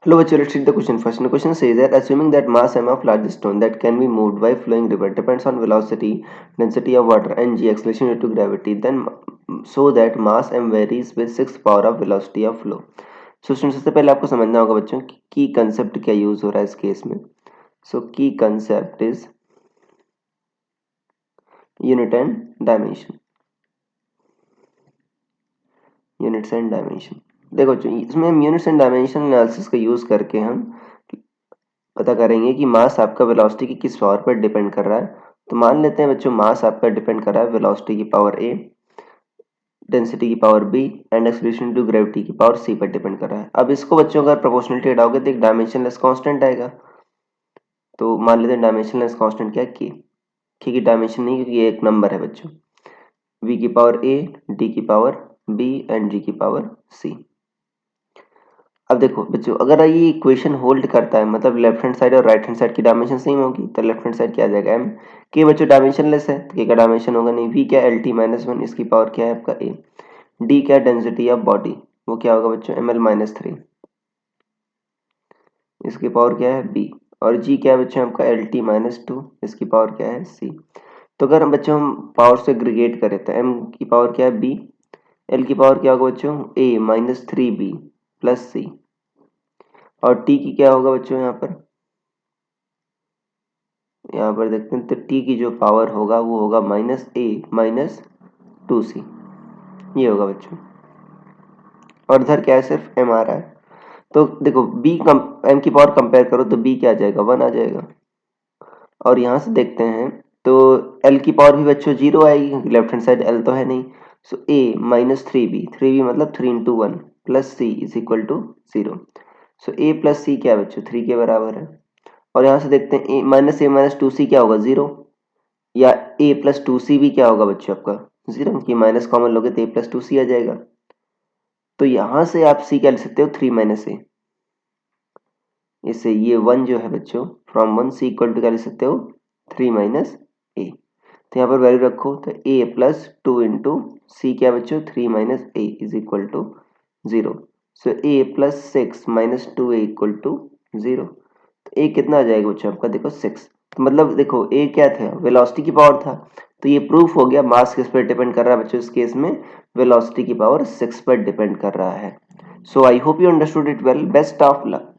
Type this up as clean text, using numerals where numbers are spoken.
Hello, bachcho, let's read the question first. The question says that assuming that mass m of large stone that can be moved by flowing river depends on velocity, density of water, and g acceleration due to gravity, then so that mass m varies with 6th power of velocity of flow. So students, सबसे पहले आपको समझना होगा बच्चों की concept क्या use हो रहा है इस केस में. सो की concept is unit and dimension. Units and dimension. देखो इसमें हम यूनिट्स एंड डायमेंशन एनालिसिस का यूज करके हम पता करेंगे कि मास आपका वेलोसिटी की किस पावर पर डिपेंड कर रहा है. तो मान लेते हैं बच्चों मास आपका डिपेंड कर रहा है वेलोसिटी की पावर a, डेंसिटी की power b and acceleration to gravity की पावर c पर डिपेंड कर रहा है. अब इसको बच्चों अगर प्रोपोर्शनलिटी हटाओगे तो एक डायमेंशनलेस कांस्टेंट आएगा. तो मान लेते हैं डायमेंशनलेस कांस्टेंट क्या k. k की डायमेंशन नहीं क्योंकि ये एक नंबर है बच्चों. v की पावर a, d की पावर b एंड g की पावर c. अब देखो बच्चों अगर ये इक्वेशन होल्ड करता है मतलब लेफ्ट हैंड साइड और राइट हैंड साइड की डायमेंशन सेम होगी तो लेफ्ट हैंड साइड क्या आ जाएगा m. के बच्चों डायमेंशनलेस है तो के का डायमेंशन होगा नहीं. v क्या LT-1 इसकी पावर क्या है आपका a. d क्या डेंसिटी ऑफ बॉडी वो क्या होगा बच्चों ml-3 इसकी पावर क्या है b. और g क्या है बच्चों आपका LT-2 इसकी पावर क्या है c. तो अगर हम बच्चों हम पावर से एग्रीगेट करें तो m की पावर क्या है b, l की पावर क्या होगा बच्चों a-3b प्लस c और t की क्या होगा बच्चों यहाँ पर देखते हैं तो t की जो पावर होगा वो होगा -a-2c. ये होगा बच्चों और इधर क्या है सिर्फ m आ रहा है. तो देखो m की पावर कंपेयर करो तो b क्या आ जाएगा 1 आ जाएगा. और यहाँ से देखते हैं तो l की पावर भी बच्चों 0 आएगी क्योंकि लेफ्ट हैंड साइड l तो है नहीं. सो a-3b 3b मतलब 3 into 1 plus c is equal to 0. So a plus c क्या है बच्चों 3 के बराबर है. और यहाँ से देखते हैं a-a-2c क्या होगा 0 या a+2c भी क्या होगा बच्चों आपका 0 कि माइनस कॉमन लोगे तो a+2c आ जाएगा. तो यहाँ से आप c क्या लिख सकते हो 3 - a. इससे ये 1 जो है बच्चों फ्रॉम 1 c इक्वल टू क्या लिख सकते हो 3 - a. तो यहाँ पर वैल्यू रखो तो a+2 इंटू c क्या बच्चों 3 - a is equal to 0. So a+6 - 2a equal to 0. तो a कितना आ जाएगा बच्चों आपका देखो 6. तो मतलब देखो a क्या था वेलोसिटी की पावर था. तो ये प्रूफ हो गया मास किस पर डिपेंड कर रहा है बच्चों इस केस में वेलोसिटी की पावर 6 पर डिपेंड कर रहा है. So I hope you understood it well. Best of luck.